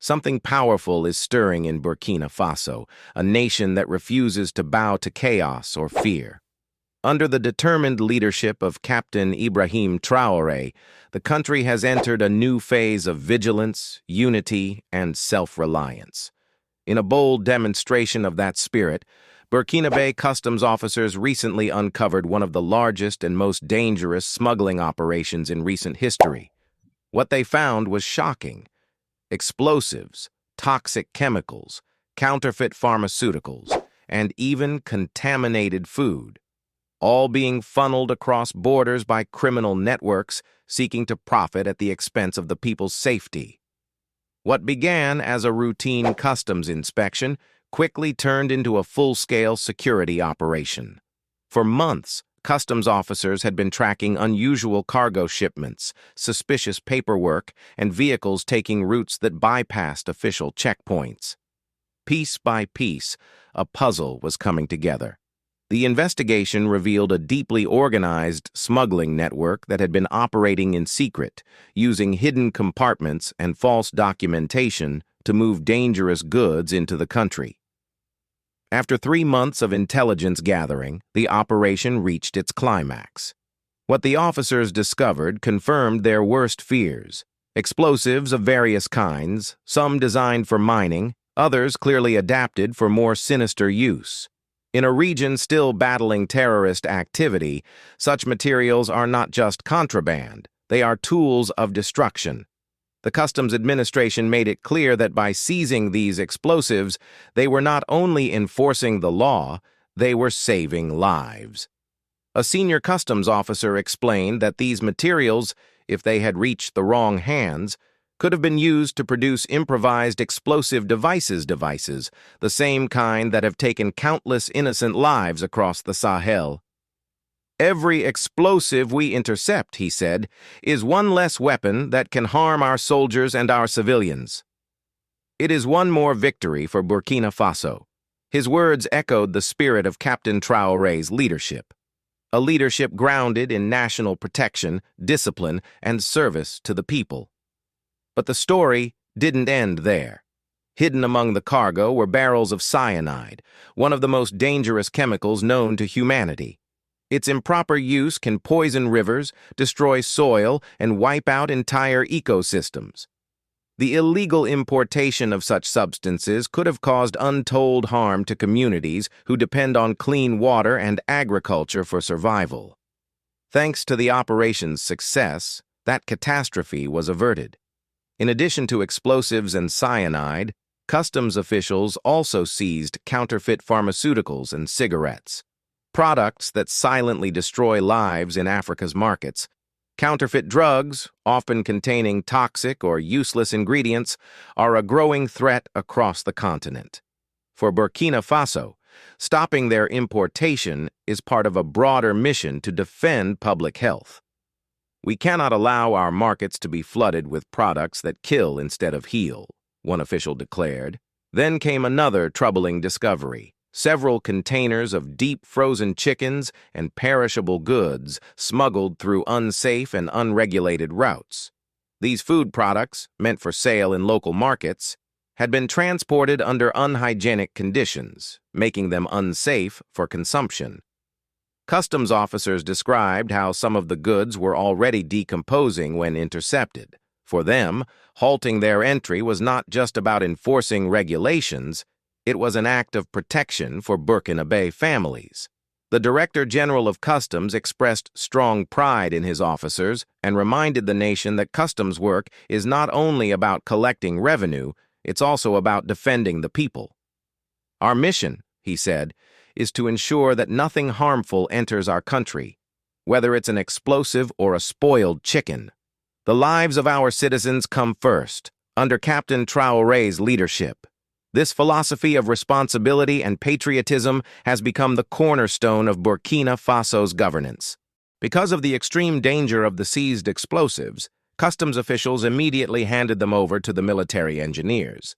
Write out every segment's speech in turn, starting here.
Something powerful is stirring in Burkina Faso, a nation that refuses to bow to chaos or fear. Under the determined leadership of Captain Ibrahim Traoré, the country has entered a new phase of vigilance, unity, and self-reliance. In a bold demonstration of that spirit, Burkinabè customs officers recently uncovered one of the largest and most dangerous smuggling operations in recent history. What they found was shocking. Explosives, toxic chemicals, counterfeit pharmaceuticals, and even contaminated food, all being funneled across borders by criminal networks seeking to profit at the expense of the people's safety. What began as a routine customs inspection quickly turned into a full-scale security operation. For months, customs officers had been tracking unusual cargo shipments, suspicious paperwork, and vehicles taking routes that bypassed official checkpoints. Piece by piece, a puzzle was coming together. The investigation revealed a deeply organized smuggling network that had been operating in secret, using hidden compartments and false documentation to move dangerous goods into the country. After 3 months of intelligence gathering, the operation reached its climax. What the officers discovered confirmed their worst fears. Explosives of various kinds, some designed for mining, others clearly adapted for more sinister use. In a region still battling terrorist activity, such materials are not just contraband, they are tools of destruction. The Customs Administration made it clear that by seizing these explosives, they were not only enforcing the law, they were saving lives. A senior customs officer explained that these materials, if they had reached the wrong hands, could have been used to produce improvised explosive devices, the same kind that have taken countless innocent lives across the Sahel. "Every explosive we intercept," he said, "is one less weapon that can harm our soldiers and our civilians." It is one more victory for Burkina Faso. His words echoed the spirit of Captain Traoré's leadership, a leadership grounded in national protection, discipline, and service to the people. But the story didn't end there. Hidden among the cargo were barrels of cyanide, one of the most dangerous chemicals known to humanity. Its improper use can poison rivers, destroy soil, and wipe out entire ecosystems. The illegal importation of such substances could have caused untold harm to communities who depend on clean water and agriculture for survival. Thanks to the operation's success, that catastrophe was averted. In addition to explosives and cyanide, customs officials also seized counterfeit pharmaceuticals and cigarettes, products that silently destroy lives in Africa's markets. Counterfeit drugs, often containing toxic or useless ingredients, are a growing threat across the continent. For Burkina Faso, stopping their importation is part of a broader mission to defend public health. "We cannot allow our markets to be flooded with products that kill instead of heal," one official declared. Then came another troubling discovery. Several containers of deep frozen chickens and perishable goods smuggled through unsafe and unregulated routes. These food products, meant for sale in local markets, had been transported under unhygienic conditions, making them unsafe for consumption. Customs officers described how some of the goods were already decomposing when intercepted. For them, halting their entry was not just about enforcing regulations, it was an act of protection for Burkinabè families. The Director General of Customs expressed strong pride in his officers and reminded the nation that customs work is not only about collecting revenue, it's also about defending the people. "Our mission," he said, "is to ensure that nothing harmful enters our country, whether it's an explosive or a spoiled chicken. The lives of our citizens come first, under Captain Traoré's leadership. This philosophy of responsibility and patriotism has become the cornerstone of Burkina Faso's governance." Because of the extreme danger of the seized explosives, customs officials immediately handed them over to the military engineers.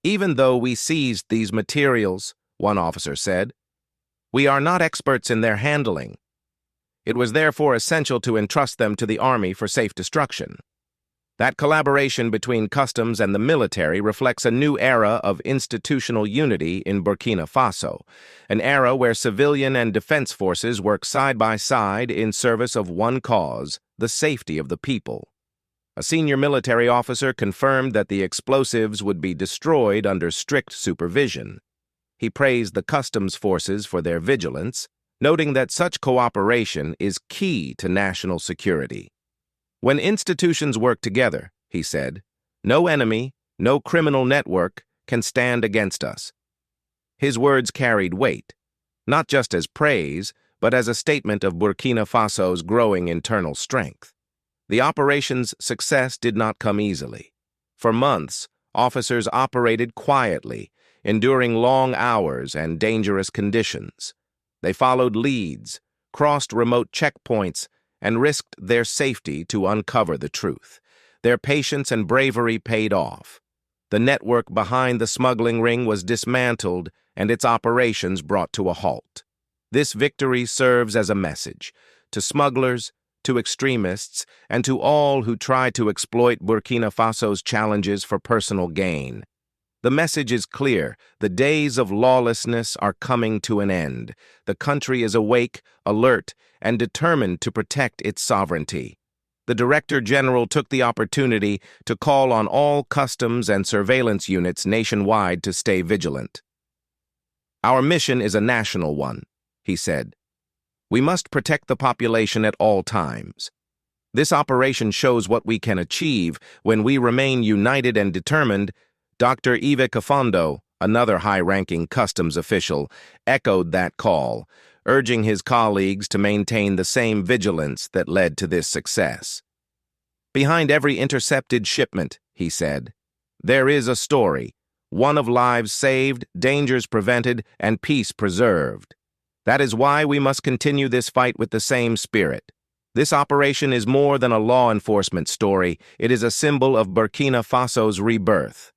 "Even though we seized these materials," one officer said, "we are not experts in their handling. It was therefore essential to entrust them to the army for safe destruction." That collaboration between customs and the military reflects a new era of institutional unity in Burkina Faso, an era where civilian and defense forces work side by side in service of one cause, the safety of the people. A senior military officer confirmed that the explosives would be destroyed under strict supervision. He praised the customs forces for their vigilance, noting that such cooperation is key to national security. When institutions work together, he said, no enemy, no criminal network can stand against us. His words carried weight, not just as praise, but as a statement of Burkina Faso's growing internal strength. The operation's success did not come easily. For months, officers operated quietly, enduring long hours and dangerous conditions. They followed leads, crossed remote checkpoints, and risked their safety to uncover the truth. Their patience and bravery paid off. The network behind the smuggling ring was dismantled and its operations brought to a halt. This victory serves as a message to smugglers, to extremists, and to all who try to exploit Burkina Faso's challenges for personal gain. The message is clear. The days of lawlessness are coming to an end. The country is awake, alert, and determined to protect its sovereignty. The Director General took the opportunity to call on all customs and surveillance units nationwide to stay vigilant. Our mission is a national one, he said. We must protect the population at all times. This operation shows what we can achieve when we remain united and determined. Dr. Yves Kafondo, another high-ranking customs official, echoed that call, urging his colleagues to maintain the same vigilance that led to this success. Behind every intercepted shipment, he said, there is a story, one of lives saved, dangers prevented, and peace preserved. That is why we must continue this fight with the same spirit. This operation is more than a law enforcement story. It is a symbol of Burkina Faso's rebirth.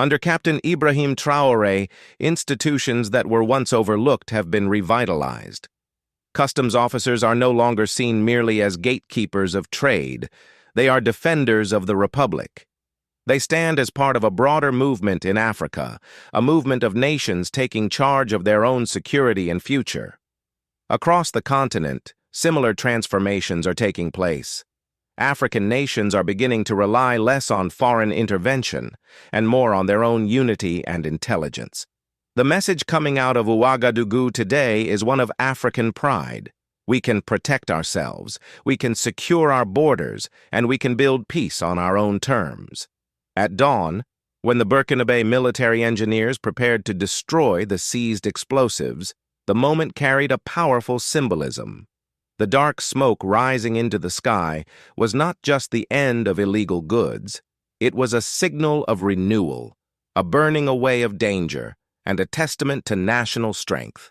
Under Captain Ibrahim Traoré, institutions that were once overlooked have been revitalized. Customs officers are no longer seen merely as gatekeepers of trade. They are defenders of the Republic. They stand as part of a broader movement in Africa, a movement of nations taking charge of their own security and future. Across the continent, similar transformations are taking place. African nations are beginning to rely less on foreign intervention and more on their own unity and intelligence. The message coming out of Ouagadougou today is one of African pride. We can protect ourselves, we can secure our borders, and we can build peace on our own terms. At dawn, when the Burkinabè military engineers prepared to destroy the seized explosives, the moment carried a powerful symbolism. The dark smoke rising into the sky was not just the end of illegal goods. It was a signal of renewal, a burning away of danger, and a testament to national strength.